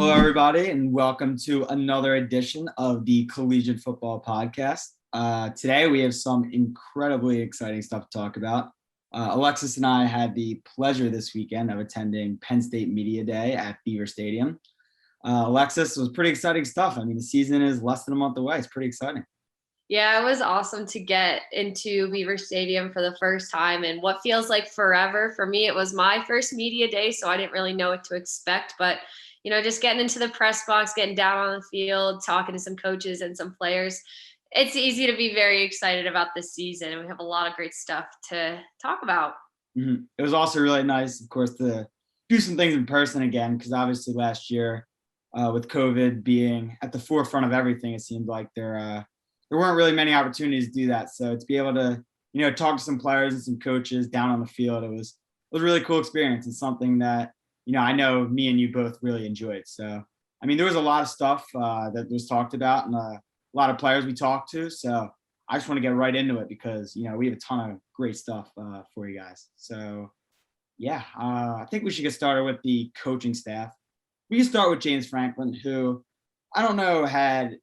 Hello, everybody, and welcome to another edition of the Collegian Football Podcast. Today, we have some incredibly exciting stuff to talk about. Alexis and I had the pleasure this weekend of attending Penn State Media Day at Beaver Stadium. Alexis, it was pretty exciting stuff. I mean, the season is less than a month away. It's pretty exciting. Yeah, it was awesome to get into Beaver Stadium for the first time and what feels like forever. For me, it was my first media day, so I didn't really know what to expect. But, just getting into the press box, getting down on the field, talking to some coaches and some players, it's easy to be very excited about this season. And we have a lot of great stuff to talk about. Mm-hmm. It was also really nice, of course, to do some things in person again, because obviously last year with COVID being at the forefront of everything, it seemed like there weren't really many opportunities to do that. So to be able to, talk to some players and some coaches down on the field, it was a really cool experience and something that, I know me and you both really enjoyed. So, I mean, there was a lot of stuff that was talked about and a lot of players we talked to. So I just want to get right into it because, we have a ton of great stuff for you guys. So, yeah, I think we should get started with the coaching staff. We can start with James Franklin, who I don't know had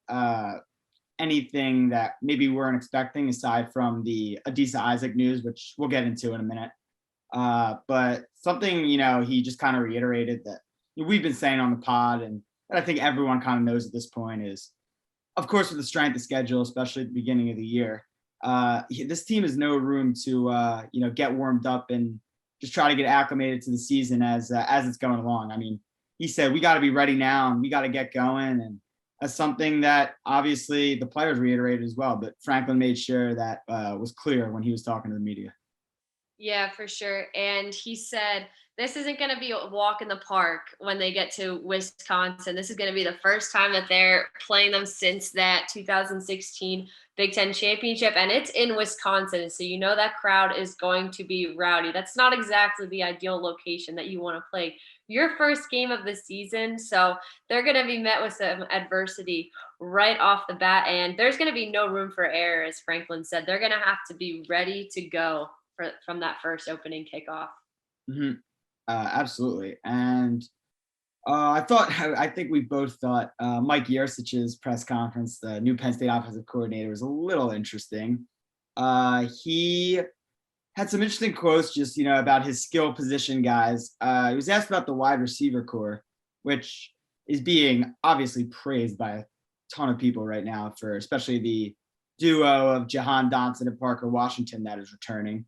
anything that maybe we weren't expecting aside from the Adisa Isaac news, which we'll get into in a minute. But something, he just kind of reiterated that we've been saying on the pod and I think everyone kind of knows at this point is, of course, with the strength of schedule, especially at the beginning of the year, this team has no room to, get warmed up and just try to get acclimated to the season as it's going along. I mean, he said, we got to be ready now and we got to get going. And that's something that obviously the players reiterated as well, but Franklin made sure that was clear when he was talking to the media. Yeah, for sure. And he said, this isn't going to be a walk in the park when they get to Wisconsin. This is going to be the first time that they're playing them since that 2016 Big Ten championship. And it's in Wisconsin. So that crowd is going to be rowdy. That's not exactly the ideal location that you want to play your first game of the season. So they're going to be met with some adversity right off the bat. And there's going to be no room for error, as Franklin said. They're going to have to be ready to go from that first opening kickoff. Mm-hmm. Absolutely. And I think we both thought Mike Yersic's press conference, the new Penn State offensive coordinator, was a little interesting. He had some interesting quotes just, about his skill position guys. He was asked about the wide receiver core, which is being obviously praised by a ton of people right now for especially the duo of Jihad, Dodson, and Parker Washington that is returning.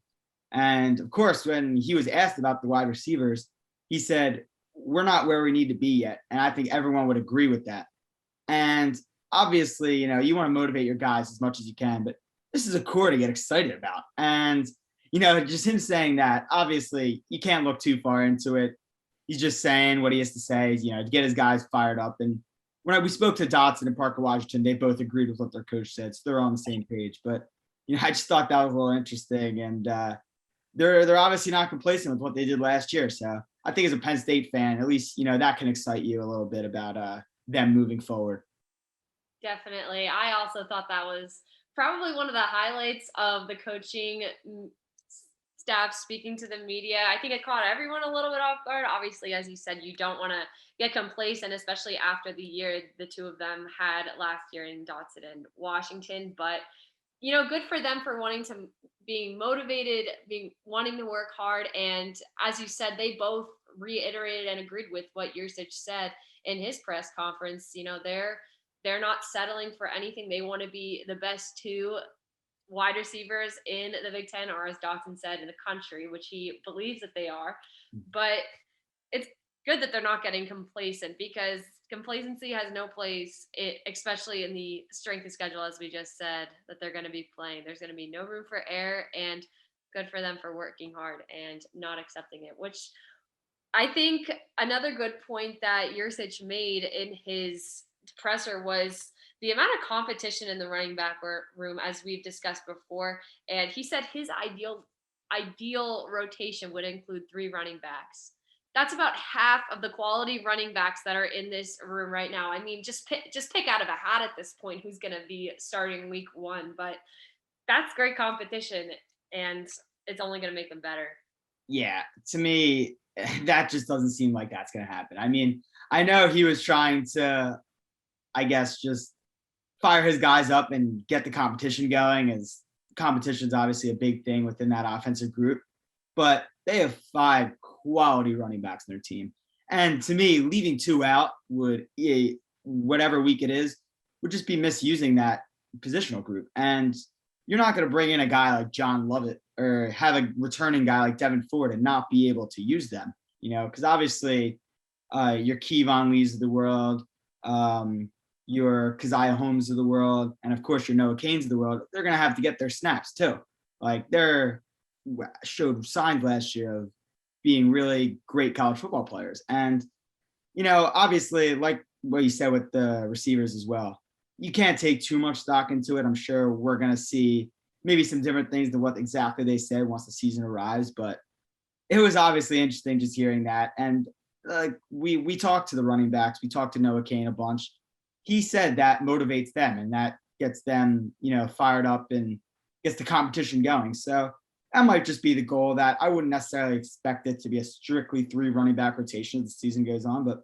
And of course, when he was asked about the wide receivers, he said, we're not where we need to be yet. And I think everyone would agree with that. And obviously, you want to motivate your guys as much as you can, but this is a core to get excited about. And, just him saying that, obviously, you can't look too far into it. He's just saying what he has to say, to get his guys fired up. And when we spoke to Dodson and Parker Washington, they both agreed with what their coach said. So they're on the same page. But, I just thought that was a little interesting. And, they're obviously not complacent with what they did last year. So I think as a Penn State fan, at least, that can excite you a little bit about them moving forward. Definitely. I also thought that was probably one of the highlights of the coaching staff speaking to the media. I think it caught everyone a little bit off guard. Obviously, as you said, you don't want to get complacent, especially after the year the two of them had last year in Dodson and Washington. But good for them for being motivated, wanting to work hard. And as you said, they both reiterated and agreed with what Yursich said in his press conference. They're not settling for anything. They want to be the best two wide receivers in the Big Ten, or as Dodson said, in the country, which he believes that they are. But it's good that they're not getting complacent, because complacency has no place, especially in the strength of schedule, as we just said, that they're going to be playing. There's going to be no room for error, and good for them for working hard and not accepting it, which I think another good point that Yursich made in his presser was the amount of competition in the running back room, as we've discussed before. And he said his ideal rotation would include 3 running backs. That's about half of the quality running backs that are in this room right now. I mean, just pick out of a hat at this point who's going to be starting week 1. But that's great competition, and it's only going to make them better. Yeah, to me, that just doesn't seem like that's going to happen. I mean, I know he was trying to, I guess, just fire his guys up and get the competition going, as competition is obviously a big thing within that offensive group. But they have 5 quality running backs in their team. And to me, leaving 2 out would, whatever week it is, would just be misusing that positional group. And you're not going to bring in a guy like John Lovett or have a returning guy like Devin Ford and not be able to use them, because obviously your Kevon Lees of the world, your Keziah Holmes of the world, and of course your Noah Canes of the world, they're going to have to get their snaps too. Like, they're showed signs last year of being really great college football players. And, obviously, like what you said with the receivers as well, you can't take too much stock into it. I'm sure we're going to see maybe some different things than what exactly they said once the season arrives, but it was obviously interesting just hearing that. And we talked to the running backs, we talked to Noah Cain a bunch. He said that motivates them and that gets them, fired up and gets the competition going. So that might just be the goal. That I wouldn't necessarily expect it to be a strictly 3 running back rotation as the season goes on, but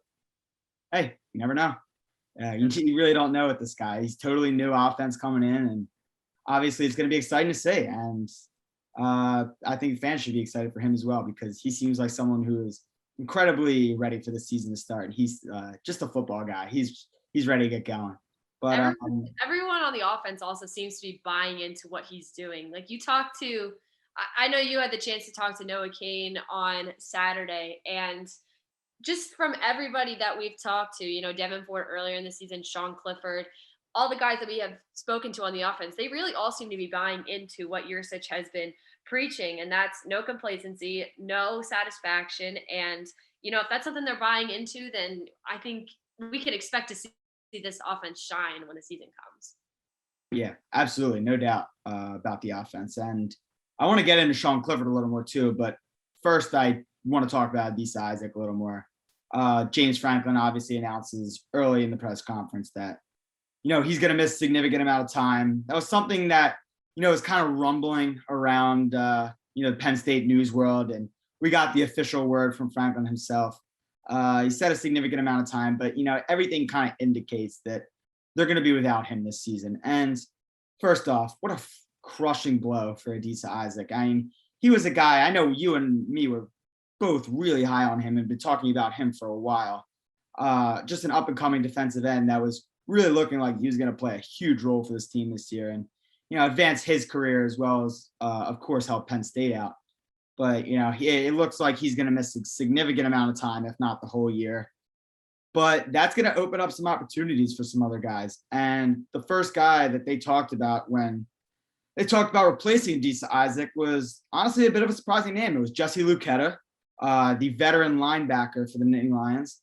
hey, you never know. You really don't know with this guy. He's totally new offense coming in, and obviously it's going to be exciting to see. And I think fans should be excited for him as well, because he seems like someone who is incredibly ready for the season to start. He's just a football guy. He's ready to get going. But everyone on the offense also seems to be buying into what he's doing. Like, you talked to, I know you had the chance to talk to Noah Cain on Saturday, and just from everybody that we've talked to, Devin Ford earlier in the season, Sean Clifford, all the guys that we have spoken to on the offense, they really all seem to be buying into what Yurcich has been preaching. And that's no complacency, no satisfaction. And, if that's something they're buying into, then I think we can expect to see this offense shine when the season comes. Yeah, absolutely. No doubt about the offense. And I want to get into Sean Clifford a little more too, but first I want to talk about Adisa Isaac a little more. James Franklin obviously announces early in the press conference that, he's going to miss a significant amount of time. That was something that, was kind of rumbling around, the Penn State news world. And we got the official word from Franklin himself. He said a significant amount of time, but, everything kind of indicates that they're going to be without him this season. And first off, what a crushing blow for Adisa Isaac. I mean, he was a guy, I know you and me were both really high on him and been talking about him for a while. Just an up-and-coming defensive end that was really looking like he was going to play a huge role for this team this year and, advance his career as well as, of course, help Penn State out. But, it looks like he's going to miss a significant amount of time, if not the whole year. But that's going to open up some opportunities for some other guys. And the first guy that they talked about when they talked about replacing Adisa Isaac was honestly a bit of a surprising name. It was Jesse Lucetta, the veteran linebacker for the Nittany Lions.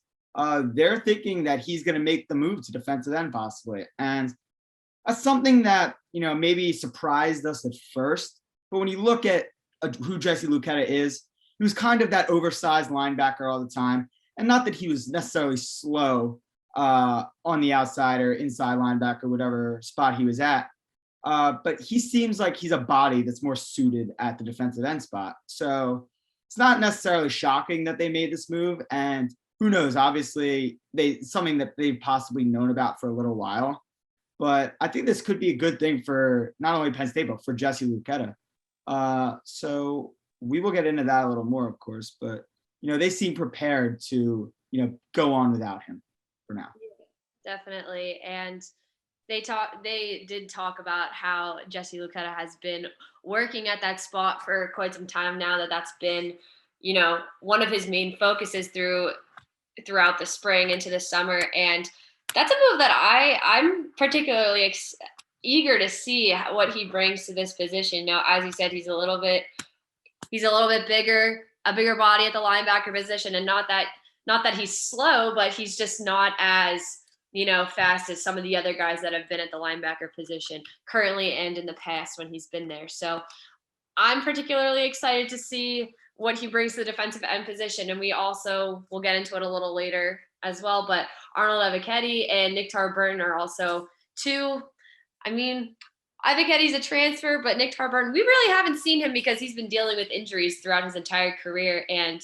They're thinking that he's going to make the move to defensive end possibly. And that's something that, maybe surprised us at first. But when you look at who Jesse Lucetta is, he was kind of that oversized linebacker all the time. And not that he was necessarily slow on the outside or inside linebacker, whatever spot he was at. But he seems like he's a body that's more suited at the defensive end spot. So it's not necessarily shocking that they made this move. And who knows, obviously, something that they've possibly known about for a little while. But I think this could be a good thing for not only Penn State, but for Jesse Lucetta. So we will get into that a little more, of course. But, they seem prepared to, go on without him for now. Definitely. And they did talk about how Jesse Lucetta has been working at that spot for quite some time now, that's been, one of his main focuses throughout the spring into the summer. And that's a move that I'm particularly eager to see what he brings to this position. Now, as you said, he's a little bit bigger, a bigger body at the linebacker position, and not that he's slow, but he's just not as, fast as some of the other guys that have been at the linebacker position currently and in the past when he's been there. So I'm particularly excited to see what he brings to the defensive end position. And we'll get into it a little later as well, but Arnold Avicchetti and Nick Tarburton are also two. I mean, Avichetti's a transfer, but Nick Tarburton, we really haven't seen him because he's been dealing with injuries throughout his entire career. And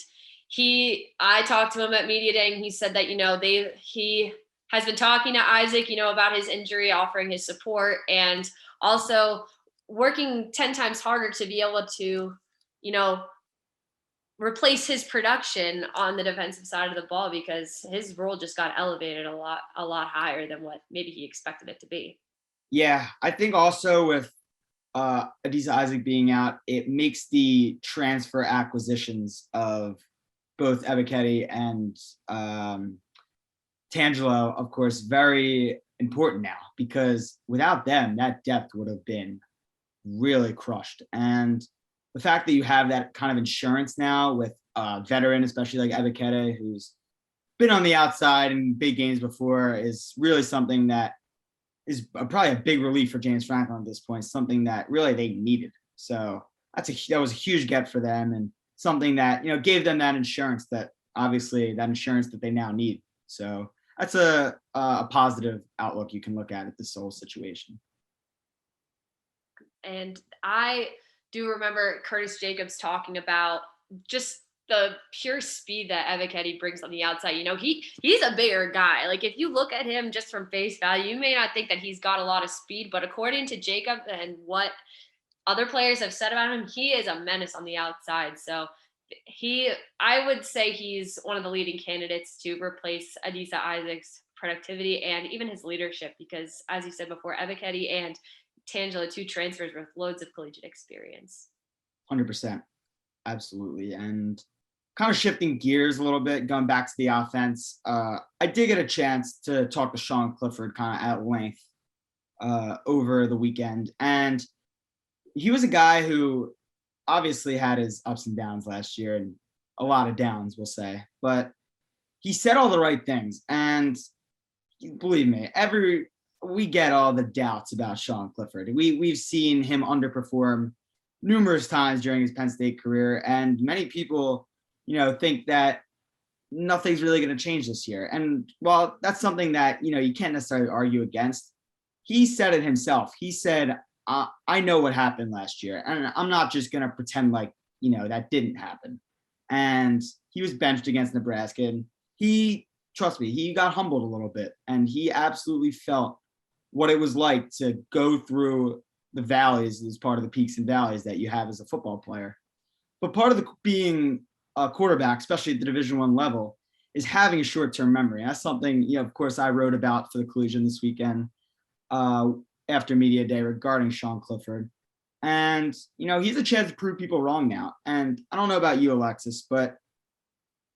I talked to him at media day, and he said that, he has been talking to Isaac, about his injury, offering his support, and also working 10 times harder to be able to, replace his production on the defensive side of the ball, because his role just got elevated a lot higher than what maybe he expected it to be. Yeah, I think also with Adisa Isaac being out, it makes the transfer acquisitions of both Ebiketie and Tangelo, of course, very important now, because without them, that depth would have been really crushed. And the fact that you have that kind of insurance now with a veteran, especially like Ebiketie, who's been on the outside in big games before, is really something that is probably a big relief for James Franklin at this point, something that really they needed. So that was a huge get for them, and something that, gave them that insurance that they now need. So that's a positive outlook you can look at this whole situation. And I do remember Curtis Jacobs talking about just the pure speed that Ebiketie brings on the outside. He's a bigger guy. Like, if you look at him just from face value, you may not think that he's got a lot of speed, but according to Jacob and what other players have said about him, he is a menace on the outside. So I would say he's one of the leading candidates to replace Adisa Isaac's productivity and even his leadership, because, as you said before, Ebiketie and Tangelo, two transfers with loads of collegiate experience. 100%. Absolutely. And kind of shifting gears a little bit, going back to the offense, I did get a chance to talk to Sean Clifford kind of at length over the weekend. And he was a guy who obviously had his ups and downs last year, and a lot of downs, we'll say. But he said all the right things. And believe me, we get all the doubts about Sean Clifford. We've seen him underperform numerous times during his Penn State career, and many people, think that nothing's really going to change this year. And while that's something that, you can't necessarily argue against, he said it himself. He said, I know what happened last year, and I'm not just going to pretend like, that didn't happen. And he was benched against Nebraska, and trust me, he got humbled a little bit, and he absolutely felt what it was like to go through the valleys as part of the peaks and valleys that you have as a football player. But part of being a quarterback, especially at the Division I level, is having a short-term memory. And that's something, of course, I wrote about for the Collegian this weekend after media day regarding Sean Clifford. And, he's a chance to prove people wrong now. And I don't know about you, Alexis, but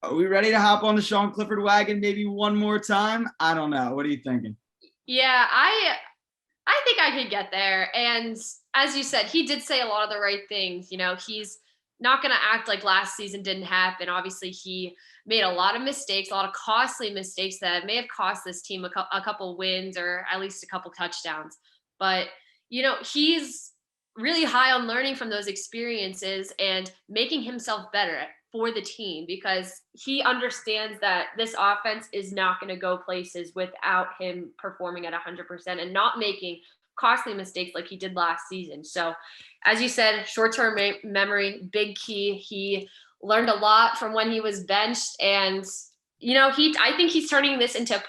are we ready to hop on the Sean Clifford wagon maybe one more time? I don't know. What are you thinking? Yeah, I think I could get there. And as you said, he did say a lot of the right things. He's not going to act like last season didn't happen. Obviously, he made a lot of mistakes, a lot of costly mistakes that may have cost this team a couple wins or at least a couple touchdowns. But, he's really high on learning from those experiences and making himself better for the team, because he understands that this offense is not going to go places without him performing at 100% and not making costly mistakes like he did last season. So, as you said, short-term memory, big key. He learned a lot from when he was benched, and I think he's turning this into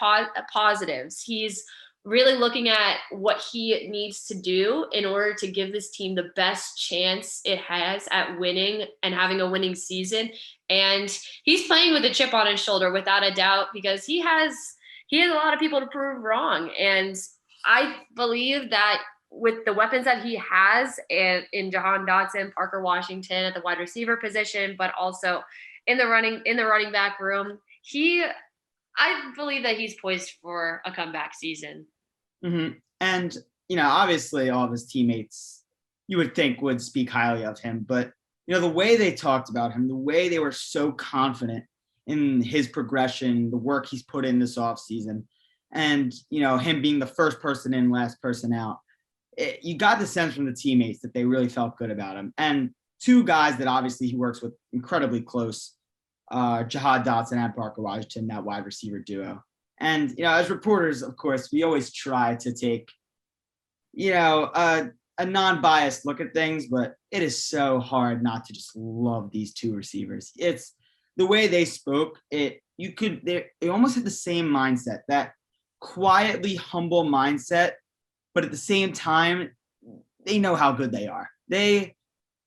positives. He's really looking at what he needs to do in order to give this team the best chance it has at winning and having a winning season. And he's playing with a chip on his shoulder without a doubt, because he has a lot of people to prove wrong. And I believe that with the weapons that he has in Jihad, Dodson, Parker Washington at the wide receiver position, but also in the running back room, I believe that he's poised for a comeback season. Mm-hmm. And, obviously all of his teammates, you would think, would speak highly of him. But, the way they talked about him, the way they were so confident in his progression, the work he's put in this offseason, and, him being the first person in, last person out, you got the sense from the teammates that they really felt good about him. And two guys that obviously he works with incredibly close, Jihad, Dodson, and Parker Washington, that wide receiver duo. And, as reporters, of course, we always try to take, a non-biased look at things, but it is so hard not to just love these two receivers. It's the way they spoke, they almost had the same mindset, that quietly humble mindset, but at the same time, they know how good they are. They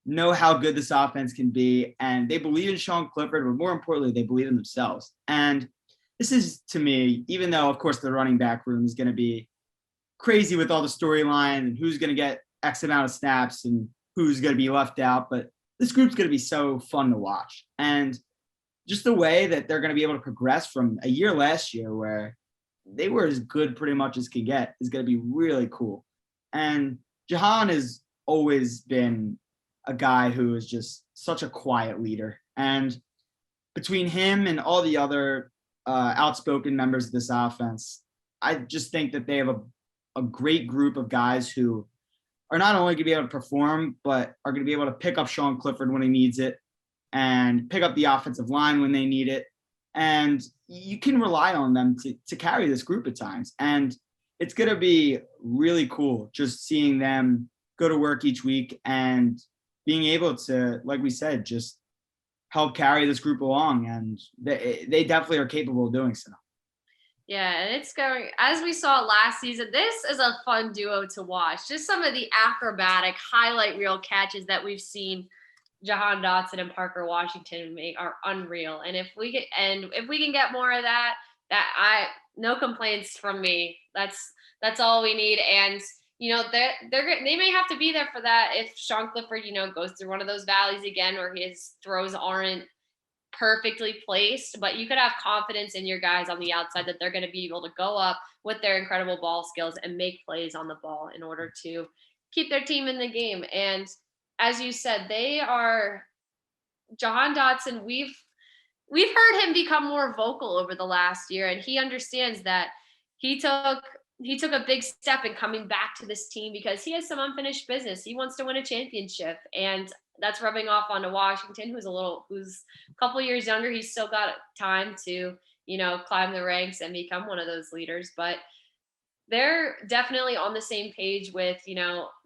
know how good this offense can be, and they believe in Sean Clifford, but more importantly, they believe in themselves. And this is, to me, even though, of course, the running back room is going to be crazy with all the storyline and who's going to get X amount of snaps and who's going to be left out, but this group's going to be so fun to watch. And just the way that they're going to be able to progress from a year last year where they were as good pretty much as can get is going to be really cool. And Jihad has always been a guy who is just such a quiet leader. And between him and all the other outspoken members of this offense, I just think that they have a great group of guys who are not only going to be able to perform, but are going to be able to pick up Sean Clifford when he needs it and pick up the offensive line when they need it. And you can rely on them to carry this group at times. And it's going to be really cool just seeing them go to work each week and being able to, like we said, just help carry this group along. And they definitely are capable of doing so. Yeah, and it's going, as we saw last season, this is a fun duo to watch. Just some of the acrobatic highlight reel catches that we've seen Jihad Dodson and Parker Washington make are unreal. And if we can get more of that, no complaints from me. That's all we need. And they may have to be there for that if Sean Clifford, goes through one of those valleys again where his throws aren't perfectly placed, but you could have confidence in your guys on the outside that they're going to be able to go up with their incredible ball skills and make plays on the ball in order to keep their team in the game. And as you said, Jihad Dodson, we've heard him become more vocal over the last year, and he understands that he took a big step in coming back to this team because he has some unfinished business. He wants to win a championship, and that's rubbing off onto Washington, who's a couple years younger. He's still got time to, climb the ranks and become one of those leaders. But they're definitely on the same page with,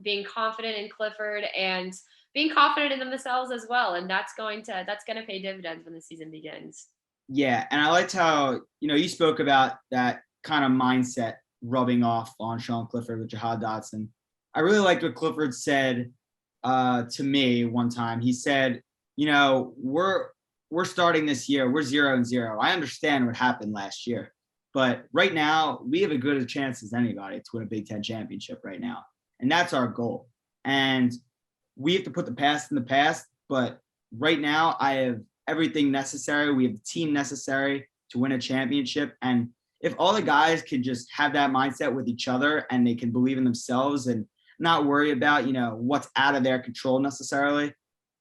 being confident in Clifford and being confident in themselves as well. And that's going to pay dividends when the season begins. Yeah. And I liked how, you spoke about that kind of mindset rubbing off on Sean Clifford with Jihad Dodson. I really liked what Clifford said to me one time. He said, we're starting this year. We're 0-0. I understand what happened last year, but right now we have as good a chance as anybody to win a Big Ten championship right now. And that's our goal. And we have to put the past in the past, but right now I have everything necessary. We have the team necessary to win a championship. And if all the guys can just have that mindset with each other and they can believe in themselves and not worry about, what's out of their control necessarily,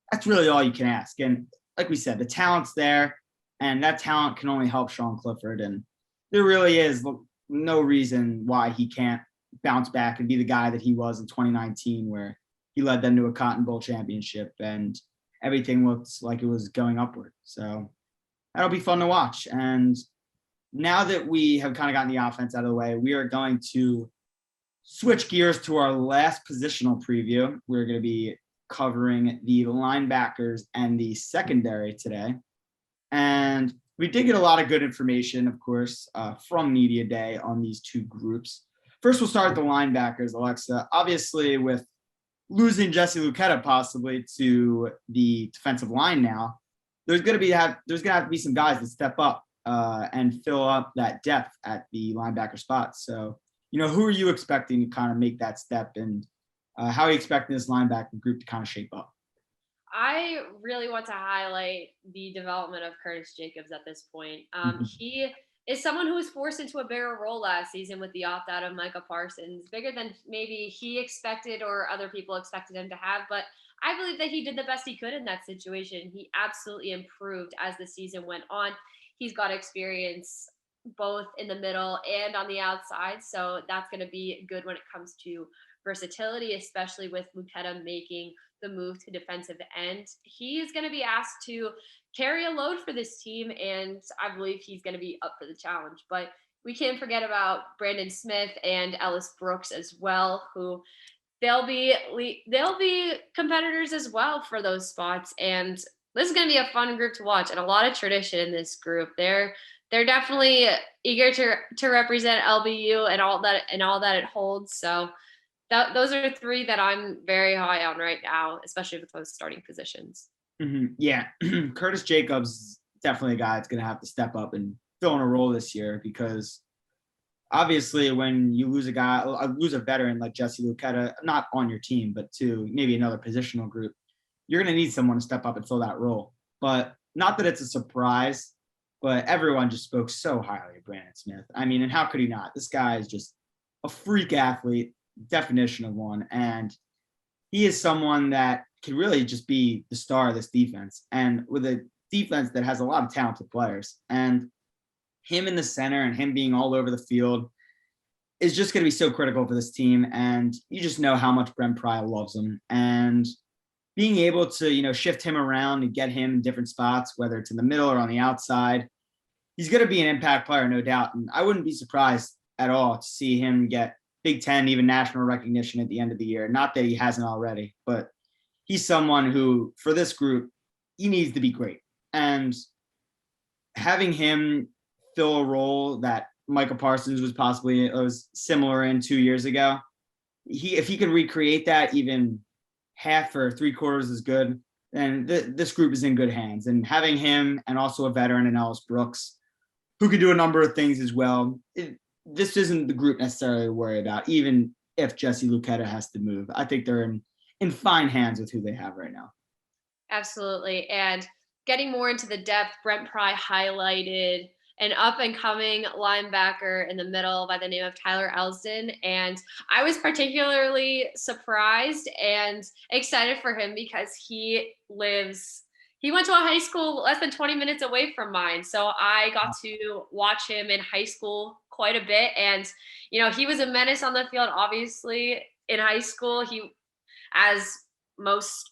that's really all you can ask. And like we said, the talent's there, and that talent can only help Sean Clifford. And there really is no reason why he can't bounce back and be the guy that he was in 2019, where he led them to a Cotton Bowl championship and everything looks like it was going upward. So that'll be fun to watch. And now that we have kind of gotten the offense out of the way, we are going to switch gears to our last positional preview. We're going to be covering the linebackers and the secondary today. And we did get a lot of good information, of course, from Media Day on these two groups. First, we'll start with the linebackers, Alexa. Obviously, with losing Jesse Lucetta possibly to the defensive line now, there's going to have to be some guys that step up and fill up that depth at the linebacker spot. So, who are you expecting to kind of make that step, and how are you expecting this linebacker group to kind of shape up? I really want to highlight the development of Curtis Jacobs at this point. He is someone who was forced into a bigger role last season with the opt-out of Micah Parsons, bigger than maybe he expected or other people expected him to have. But I believe that he did the best he could in that situation. He absolutely improved as the season went on. He's got experience both in the middle and on the outside. So that's going to be good when it comes to versatility, especially with Lucetta making the move to defensive end. He's going to be asked to carry a load for this team, and I believe he's going to be up for the challenge. But we can't forget about Brandon Smith and Ellis Brooks as well, who they'll be competitors as well for those spots. And this is going to be a fun group to watch, and a lot of tradition in this group. They're definitely eager to represent LBU and all that it holds. So those are three that I'm very high on right now, especially with those starting positions. Mm-hmm. Yeah, Curtis Jacobs definitely a guy that's going to have to step up and fill in a role this year, because obviously when you lose a veteran like Jesse Lucetta, not on your team, but to maybe another positional group, you're going to need someone to step up and fill that role. But not that it's a surprise, but everyone just spoke so highly of Brandon Smith. I mean, and how could he not? This guy is just a freak athlete, definition of one. And he is someone that can really just be the star of this defense. And with a defense that has a lot of talented players, and him in the center and him being all over the field is just going to be so critical for this team. And you just know how much Brent Pry loves him. And being able to, shift him around and get him in different spots, whether it's in the middle or on the outside, he's going to be an impact player, no doubt. And I wouldn't be surprised at all to see him get Big Ten, even national recognition at the end of the year. Not that he hasn't already, but he's someone who, for this group, he needs to be great. And having him fill a role that Michael Parsons was similar in 2 years ago, if he could recreate that even half or 3/4 as good, then this group is in good hands. And having him and also a veteran in Ellis Brooks, who could do a number of things as well, this isn't the group necessarily to worry about, even if Jesse Lucetta has to move. I think they're in fine hands with who they have right now. Absolutely. And getting more into the depth, Brent Pry highlighted an up-and-coming linebacker in the middle by the name of Tyler Elsin. And I was particularly surprised and excited for him because he went to a high school less than 20 minutes away from mine. So I got to watch him in high school quite a bit. And, he was a menace on the field, obviously, in high school. He, as most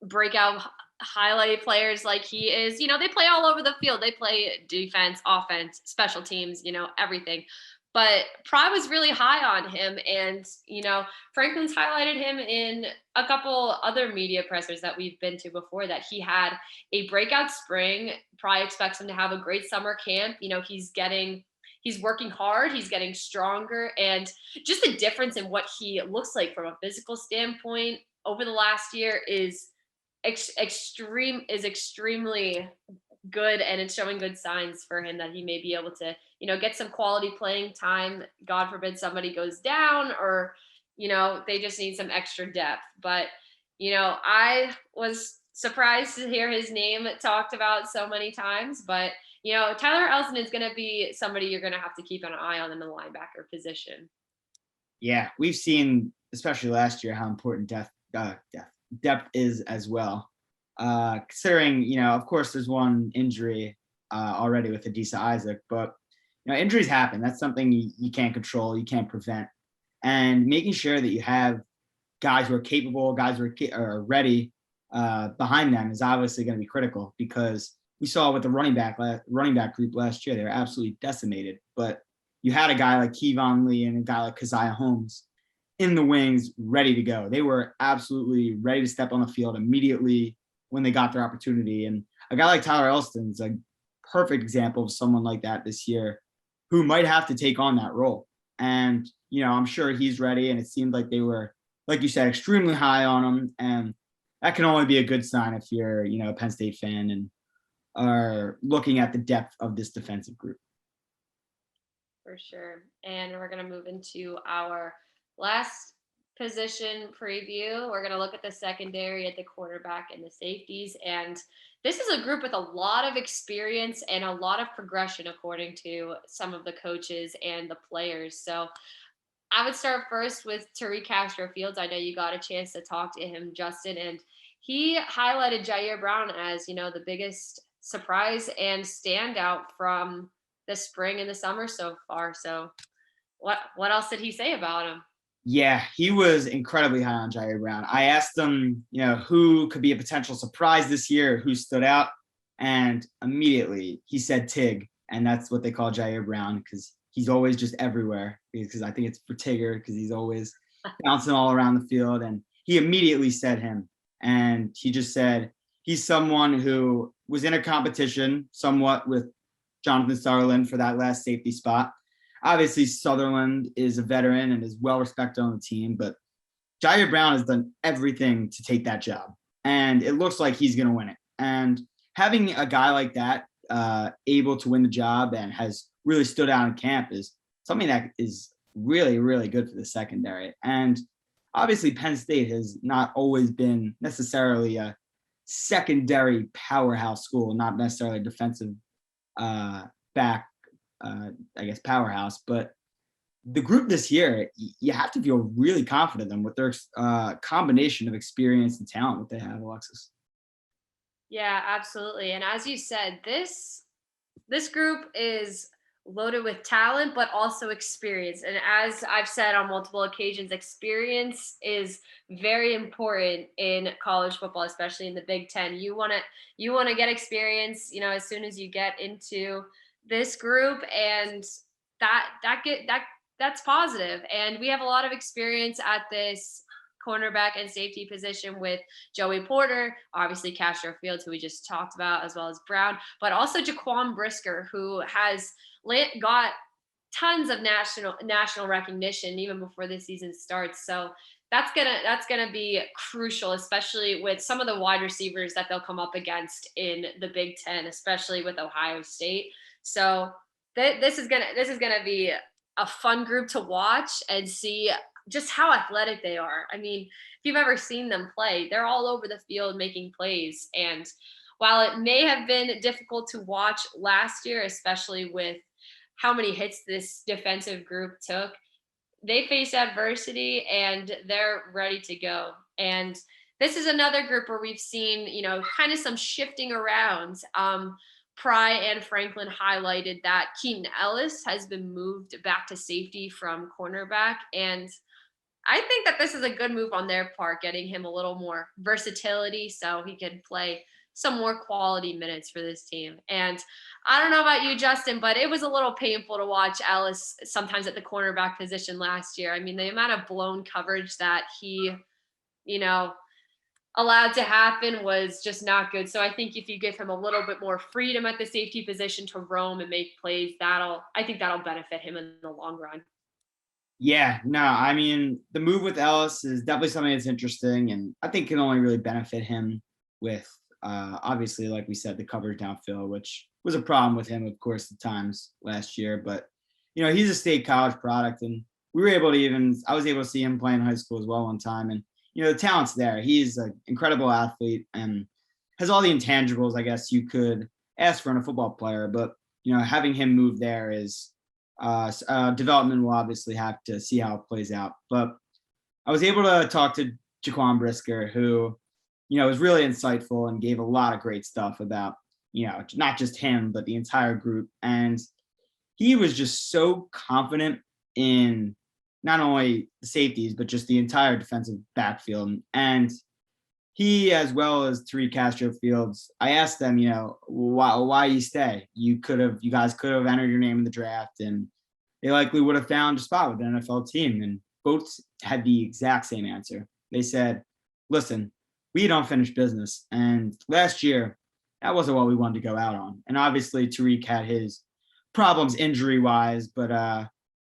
breakout highlight players like he is, they play all over the field. They play defense, offense, special teams, everything. But Pry was really high on him. And, Franklin's highlighted him in a couple other media pressers that we've been to before, that he had a breakout spring. Pry expects him to have a great summer camp. He's working hard. He's getting stronger. And just the difference in what he looks like from a physical standpoint over the last year is extremely good, and it's showing good signs for him that he may be able to, get some quality playing time. God forbid somebody goes down, or, they just need some extra depth. But, I was surprised to hear his name talked about so many times. But, Tyler Elsin is going to be somebody you're going to have to keep an eye on in the linebacker position. Yeah, we've seen, especially last year, how important depth is as well. Considering, of course, there's one injury already with Adisa Isaac, but injuries happen. That's something you can't control, you can't prevent. And making sure that you have guys who are capable, guys who are ready behind them is obviously going to be critical, because we saw with the running back group last year, they were absolutely decimated. But you had a guy like Kevon Lee and a guy like Keziah Holmes in the wings, ready to go. They were absolutely ready to step on the field immediately when they got their opportunity. And a guy like Tyler Elston is a perfect example of someone like that this year, who might have to take on that role. And, I'm sure he's ready. And it seemed like they were, like you said, extremely high on him. And that can only be a good sign if you're, a Penn State fan and are looking at the depth of this defensive group. For sure. And we're going to move into our last position preview. We're going to look at the secondary, at the quarterback, and the safeties. And this is a group with a lot of experience and a lot of progression, according to some of the coaches and the players. So I would start first with Tariq Castro-Fields. I know you got a chance to talk to him, Justin, and he highlighted Jair Brown as, the biggest surprise and standout from the spring and the summer so far. So what else did he say about him? Yeah, he was incredibly high on Jair Brown. I asked him, who could be a potential surprise this year, who stood out, and immediately he said Tig, and that's what they call Jair Brown, because he's always just everywhere, because I think it's for Tigger, because he's always bouncing all around the field. And he immediately said him, and he just said he's someone who was in a competition somewhat with Jonathan Sutherland for that last safety spot. Obviously, Sutherland is a veteran and is well respected on the team, but Jair Brown has done everything to take that job, and it looks like he's going to win it. And having a guy like that able to win the job and has really stood out in camp is something that is really, really good for the secondary. And obviously, Penn State has not always been necessarily a secondary powerhouse school, not necessarily a defensive back, powerhouse, but the group this year, you have to feel really confident in them with their combination of experience and talent that they have, Alexis. Yeah, absolutely. And as you said, this group is loaded with talent, but also experience. And as I've said on multiple occasions, experience is very important in college football, especially in the Big Ten. You want to get experience, as soon as you get into this group, and that's positive. And we have a lot of experience at this cornerback and safety position with Joey Porter, obviously Castro Fields, who we just talked about, as well as Brown, but also Jaquan Brisker, who has got tons of national recognition even before the season starts. So that's gonna be crucial, especially with some of the wide receivers that they'll come up against in the Big Ten, especially with Ohio State. So this is gonna be a fun group to watch and see just how athletic they are. I mean, if you've ever seen them play, they're all over the field making plays. And while it may have been difficult to watch last year, especially with how many hits this defensive group took, they faced adversity and they're ready to go. And this is another group where we've seen, kind of some shifting around. Pry and Franklin highlighted that Keaton Ellis has been moved back to safety from cornerback. And I think that this is a good move on their part, getting him a little more versatility so he can play some more quality minutes for this team. And I don't know about you, Justin, but it was a little painful to watch Ellis sometimes at the cornerback position last year. I mean, the amount of blown coverage that he, allowed to happen was just not good. So I think if you give him a little bit more freedom at the safety position to roam and make plays, that'll benefit him in the long run. Yeah, no, I mean, the move with Ellis is definitely something that's interesting, and I think can only really benefit him with, obviously, like we said, the coverage downfield, which was a problem with him, of course, at times last year. But, he's a state college product, and I was able to see him play in high school as well one time. And, the talent's there. He's an incredible athlete and has all the intangibles, I guess, you could ask for in a football player. But, having him move there is development. Will obviously have to see how it plays out. But I was able to talk to Jaquan Brisker, who, was really insightful and gave a lot of great stuff about, not just him, but the entire group. And he was just so confident in not only the safeties, but just the entire defensive backfield. And he, as well as Tariq Castro Fields, I asked them, why you stay? You guys could have entered your name in the draft, and they likely would have found a spot with an NFL team. And both had the exact same answer. They said, listen, we don't finish business. And last year, that wasn't what we wanted to go out on. And obviously, Tariq had his problems injury-wise, but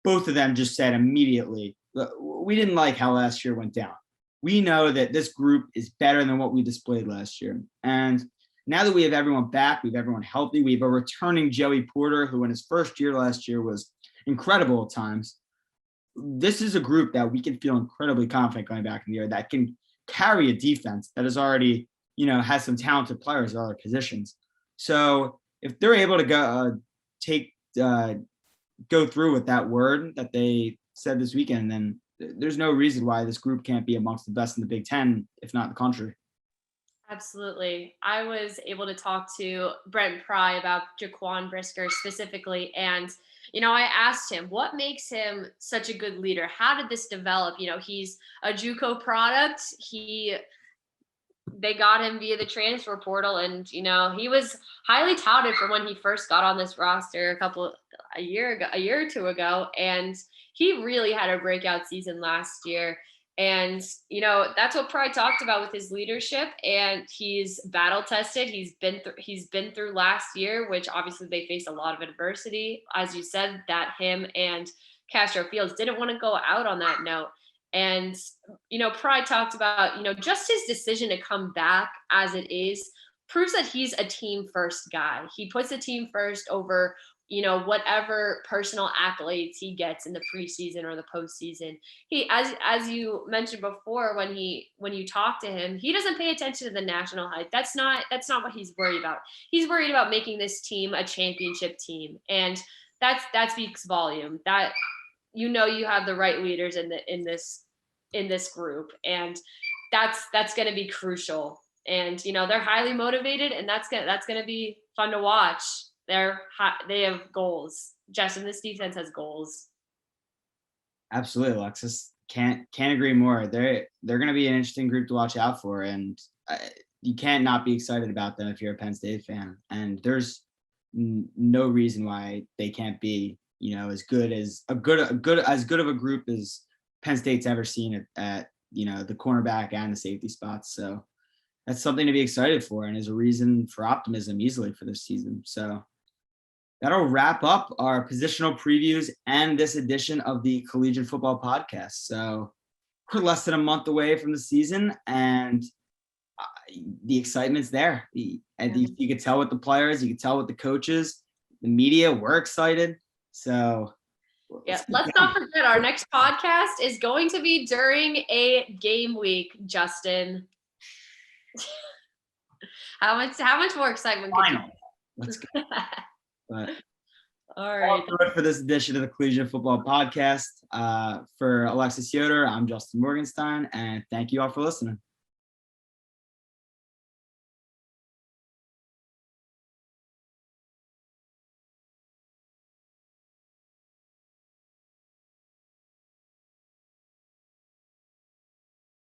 both of them just said immediately, we didn't like how last year went down. We know that this group is better than what we displayed last year. And now that we have everyone back, we have everyone healthy, we have a returning Joey Porter, who in his first year last year was incredible at times. This is a group that we can feel incredibly confident going back in the year that can carry a defense that is already, has some talented players at other positions. So if they're able to go through with that word that they said this weekend, then there's no reason why this group can't be amongst the best in the Big Ten, if not the country. Absolutely. I was able to talk to Brent Pry about Jaquan Brisker specifically. And, I asked him, what makes him such a good leader? How did this develop? He's a JUCO product. They got him via the transfer portal, and he was highly touted from when he first got on this roster a year or two ago, and he really had a breakout season last year. And, that's what Pride talked about with his leadership, and he's battle tested. He's been through last year, which obviously they faced a lot of adversity. As you said, that him and Castro Fields didn't want to go out on that note. And, Pride talked about, just his decision to come back as it is proves that he's a team first guy. He puts the team first over, whatever personal accolades he gets in the preseason or the postseason. He, as you mentioned before, when you talk to him, he doesn't pay attention to the national hype. That's not what he's worried about. He's worried about making this team a championship team. And that speaks volume. That, you have the right leaders in this group, and that's going to be crucial. And they're highly motivated, and that's going to be fun to watch. They have goals. Justin, this defense has goals. Absolutely, Alexis. Can't agree more. They're going to be an interesting group to watch out for, and you can't not be excited about them if you're a Penn State fan. And there's no reason why they can't be, as good of a group as Penn State's ever seen at the cornerback and the safety spots. So that's something to be excited for, and is a reason for optimism easily for this season. So that'll wrap up our positional previews and this edition of the Collegian Football Podcast. So we're less than a month away from the season, and the excitement's there. And you could tell with the players, you could tell with the coaches, the media, we're excited. So let's not forget, our next podcast is going to be during a game week, Justin. How much more excitement could you? Let's go. But all right. For this edition of the Collegian Football Podcast, for Alexis Yoder, I'm Justin Morganstein, and thank you all for listening.